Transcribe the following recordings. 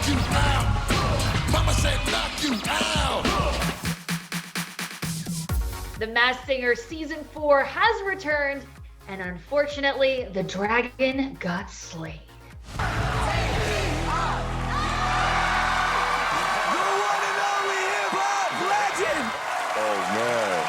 knock you out. Mama said knock you out. The Masked Singer Season 4 has returned, and unfortunately, the dragon got slain. The one and only hip-hop legend. Oh, man.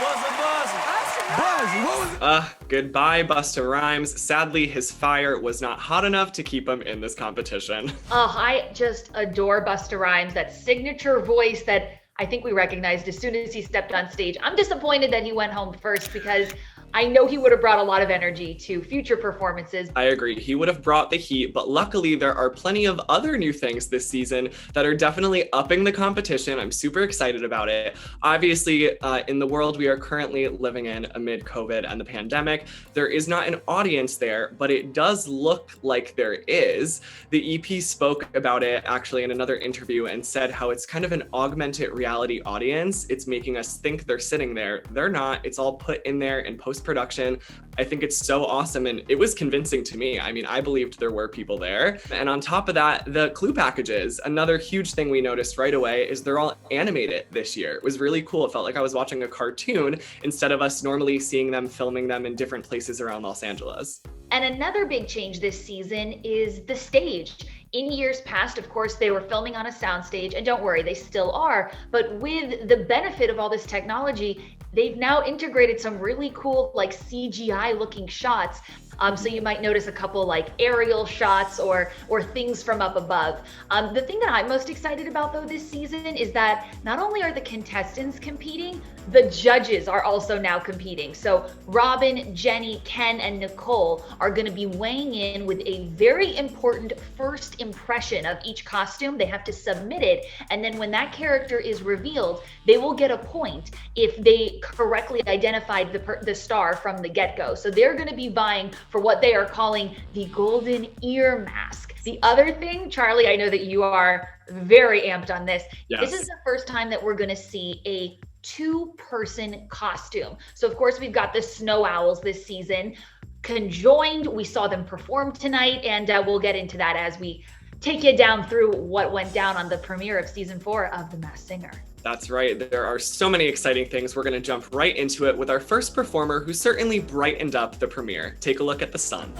Buzz, what was it? Goodbye, Busta Rhymes. Sadly, his fire was not hot enough to keep him in this competition. Oh, I just adore Busta Rhymes, that signature voice that I think we recognized as soon as he stepped on stage. I'm disappointed that he went home first because I know he would have brought a lot of energy to future performances. I agree. He would have brought the heat, but luckily there are plenty of other new things this season that are definitely upping the competition. I'm super excited about it. Obviously, in the world we are currently living in amid COVID and the pandemic, there is not an audience there, but it does look like there is. The EP spoke about it actually in another interview and said how it's kind of an augmented reality audience. It's making us think they're sitting there. They're not. It's all put in there in post-production. I think it's so awesome, and it was convincing to me. I mean, I believed there were people there. And on top of that, the clue packages, another huge thing we noticed right away is they're all animated this year. It was really cool. It felt like I was watching a cartoon instead of us normally seeing them filming them in different places around Los Angeles. And another big change this season is the stage. In years past, of course, they were filming on a soundstage, and don't worry, they still are. But with the benefit of all this technology, they've now integrated some really cool, like CGI looking shots. So you might notice a couple like aerial shots or things from up above. The thing that I'm most excited about though this season is that not only are the contestants competing, the judges are also now competing. So Robin, Jenny, Ken, and Nicole are going to be weighing in with a very important first impression of each costume. They have to submit it, and then when that character is revealed, they will get a point if they correctly identified the star from the get-go. So they're going to be vying for what they are calling the golden ear mask. The other thing, Charlie, I know that you are very amped on this. Yes. This is the first time that we're going to see a two-person costume. So of course we've got the Snow Owls this season. Conjoined, we saw them perform tonight, and we'll get into that as we take you down through what went down on the premiere of season 4 of The Masked Singer. That's right. There are so many exciting things. We're going to jump right into it with our first performer who certainly brightened up the premiere. Take a look at the sun.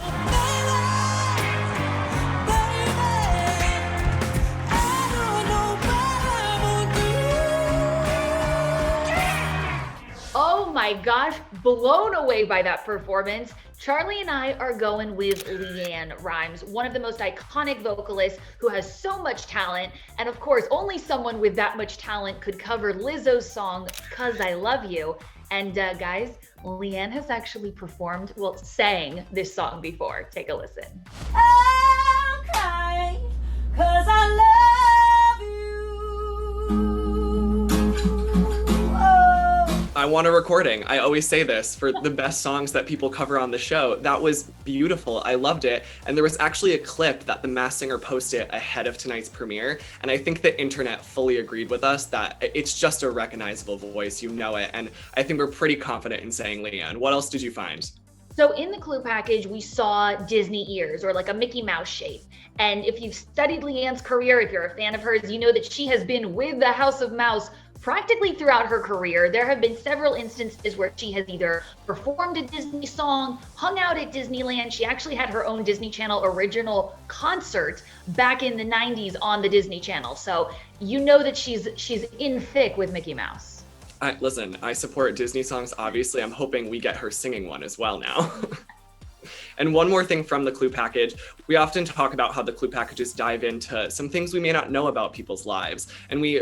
Oh my gosh, blown away by that performance. Charlie and I are going with LeAnn Rimes, one of the most iconic vocalists who has so much talent. And of course, only someone with that much talent could cover Lizzo's song, 'Cause I Love You. And guys, LeAnn has actually performed, well, sang this song before. Take a listen. I'm crying 'cause I love you. I want a recording. I always say this for the best songs that people cover on the show. That was beautiful. I loved it. And there was actually a clip that the Masked Singer posted ahead of tonight's premiere. And I think the internet fully agreed with us that it's just a recognizable voice. You know it. And I think we're pretty confident in saying LeAnn. What else did you find? So in the clue package, we saw Disney ears, or like a Mickey Mouse shape. And if you've studied LeAnn's career, if you're a fan of hers, you know that she has been with the House of Mouse practically throughout her career. There have been several instances where she has either performed a Disney song, hung out at Disneyland. She actually had her own Disney Channel original concert back in the 90s on the Disney Channel. So you know that she's in thick with Mickey Mouse. Listen, I support Disney songs. Obviously, I'm hoping we get her singing one as well now. And one more thing from the clue package, we often talk about how the clue packages dive into some things we may not know about people's lives. And we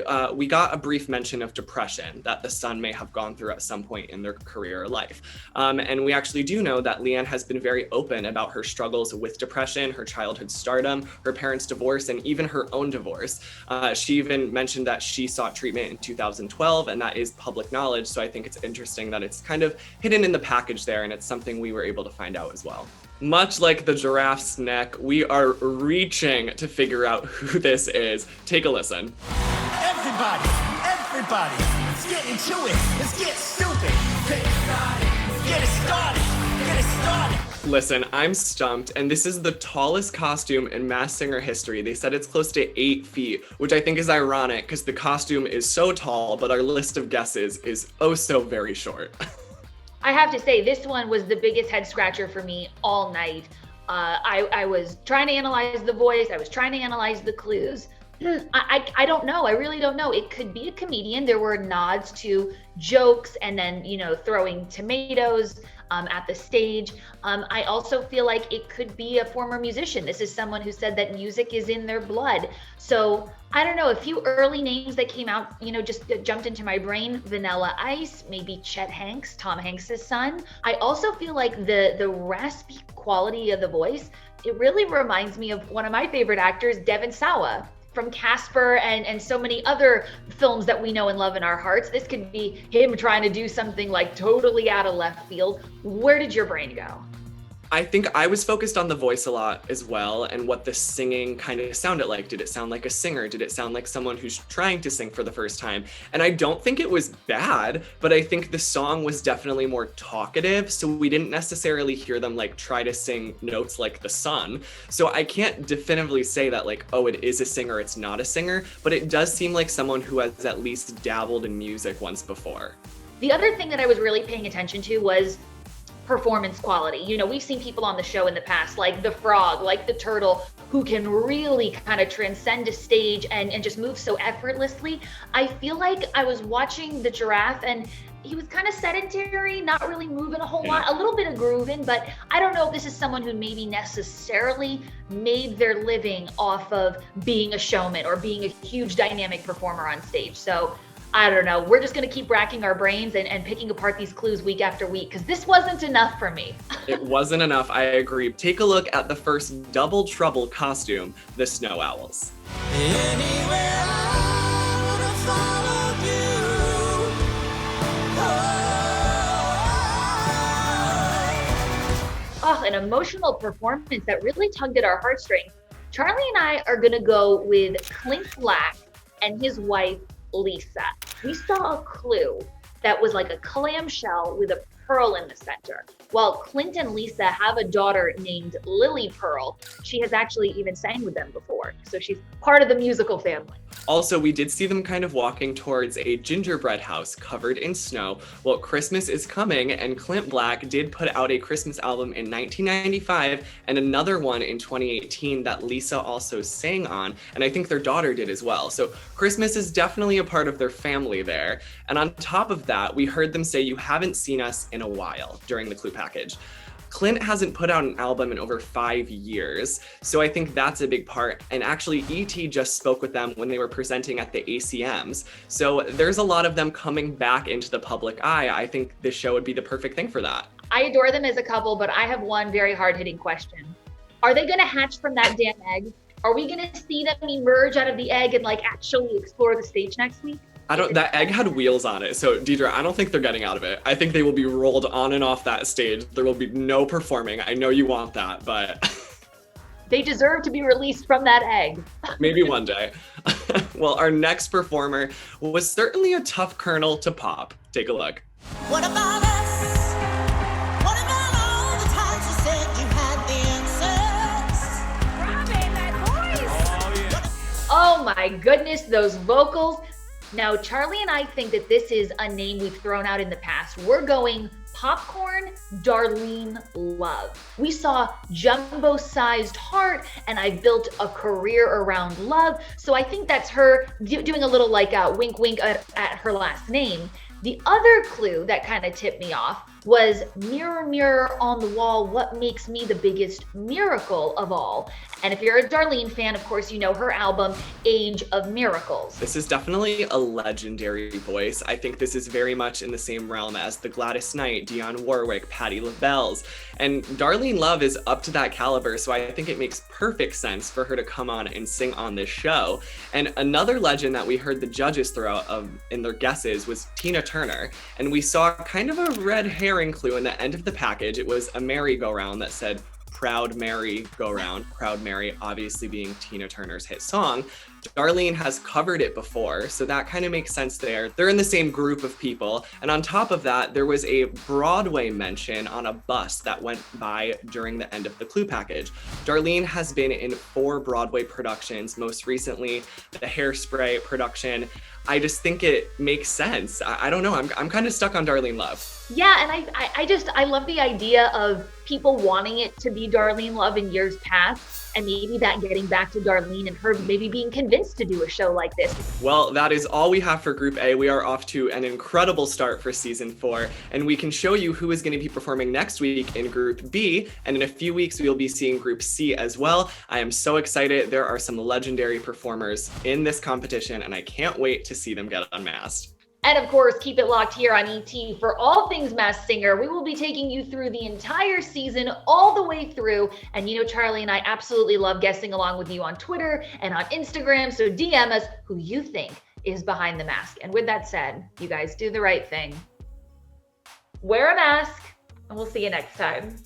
got a brief mention of depression that the Sun may have gone through at some point in their career or life. And we actually do know that LeAnn has been very open about her struggles with depression, her childhood stardom, her parents' divorce, and even her own divorce. She even mentioned that she sought treatment in 2012, and that is public knowledge. So I think it's interesting that it's kind of hidden in the package there, and it's something we were able to find out as well. Much like the giraffe's neck, we are reaching to figure out who this is. Take a listen. Everybody, let's get into it. Let's get stupid. Get it started. Listen, I'm stumped, and this is the tallest costume in Masked Singer history. They said it's close to 8 feet, which I think is ironic because the costume is so tall, but our list of guesses is oh so very short. I have to say, this one was the biggest head scratcher for me all night. I was trying to analyze the voice. I was trying to analyze the clues. I don't know. I really don't know. It could be a comedian. There were nods to jokes and then, throwing tomatoes at the stage. I also feel like it could be a former musician. This is someone who said that music is in their blood. So I don't know, a few early names that came out, just jumped into my brain. Vanilla Ice, maybe Chet Hanks, Tom Hanks's son. I also feel like the raspy quality of the voice, it really reminds me of one of my favorite actors, Devon Sawa, from Casper and so many other films that we know and love in our hearts. This could be him trying to do something like totally out of left field. Where did your brain go? I think I was focused on the voice a lot as well and what the singing kind of sounded like. Did it sound like a singer? Did it sound like someone who's trying to sing for the first time? And I don't think it was bad, but I think the song was definitely more talkative. So we didn't necessarily hear them like try to sing notes like the sun. So I can't definitively say that like, oh, it is a singer, it's not a singer, but it does seem like someone who has at least dabbled in music once before. The other thing that I was really paying attention to was performance quality. We've seen people on the show in the past, like the frog, like the turtle, who can really kind of transcend a stage and just move so effortlessly. I feel like I was watching the giraffe and he was kind of sedentary, not really moving a whole lot, a little bit of grooving, but I don't know if this is someone who maybe necessarily made their living off of being a showman or being a huge dynamic performer on stage. So I don't know. We're just going to keep racking our brains and picking apart these clues week after week because this wasn't enough for me. It wasn't enough, I agree. Take a look at the first Double Trouble costume, the Snow Owls. Anywhere I wanna follow you. Oh, an emotional performance that really tugged at our heartstrings. Charlie and I are going to go with Clint Black and his wife, Lisa. We saw a clue that was like a clamshell with a pearl in the center. Well, Clint and Lisa have a daughter named Lily Pearl. She has actually even sang with them before, so she's part of the musical family. Also, we did see them kind of walking towards a gingerbread house covered in snow. Well, Christmas is coming, and Clint Black did put out a Christmas album in 1995 and another one in 2018 that Lisa also sang on, and I think their daughter did as well. So Christmas is definitely a part of their family there. And on top of that, we heard them say, "You haven't seen us in a while," during the clue package. Clint hasn't put out an album in over 5 years, so I think that's a big part. And actually, E.T. just spoke with them when they were presenting at the ACMs. So there's a lot of them coming back into the public eye. I think this show would be the perfect thing for that. I adore them as a couple, but I have one very hard-hitting question. Are they going to hatch from that damn egg? Are we going to see them emerge out of the egg and actually explore the stage next week? That egg had wheels on it. So Deidre, I don't think they're getting out of it. I think they will be rolled on and off that stage. There will be no performing. I know you want that, but they deserve to be released from that egg. Maybe one day. Well, our next performer was certainly a tough kernel to pop. Take a look. What about us? What about all the times you said you had the answers? Robin, that voice! Oh my goodness, those vocals. Now, Charlie and I think that this is a name we've thrown out in the past. We're going Popcorn Darlene Love. We saw Jumbo-Sized Heart, and I built a career around love. So I think that's her doing a little wink wink at her last name. The other clue that kind of tipped me off was Mirror, Mirror on the Wall, what makes me the biggest miracle of all? And if you're a Darlene fan, of course, you know her album, Age of Miracles. This is definitely a legendary voice. I think this is very much in the same realm as the Gladys Knight, Dionne Warwick, Patti LaBelle's. And Darlene Love is up to that caliber, so I think it makes perfect sense for her to come on and sing on this show. And another legend that we heard the judges throw out in their guesses was Tina Turner. And we saw kind of a red herring clue in the end of the package. It was a merry-go-round that said, Proud Mary go round. Proud Mary obviously being Tina Turner's hit song. Darlene has covered it before, so that kind of makes sense there. They're in the same group of people. And on top of that, there was a Broadway mention on a bus that went by during the end of the clue package. Darlene has been in 4 Broadway productions, most recently the Hairspray production. I just think it makes sense. I don't know, I'm kind of stuck on Darlene Love. Yeah, and I love the idea of people wanting it to be Darlene Love in years past, and maybe that getting back to Darlene and her maybe being convinced to do a show like this. Well, that is all we have for Group A. We are off to an incredible start for season 4, and we can show you who is going to be performing next week in Group B, and in a few weeks we'll be seeing Group C as well. I am so excited. There are some legendary performers in this competition, and I can't wait to see them get unmasked. And of course, keep it locked here on ET for all things Masked Singer. We will be taking you through the entire season, all the way through. And you know, Charlie and I absolutely love guessing along with you on Twitter and on Instagram. So DM us who you think is behind the mask. And with that said, you guys do the right thing. Wear a mask, and we'll see you next time.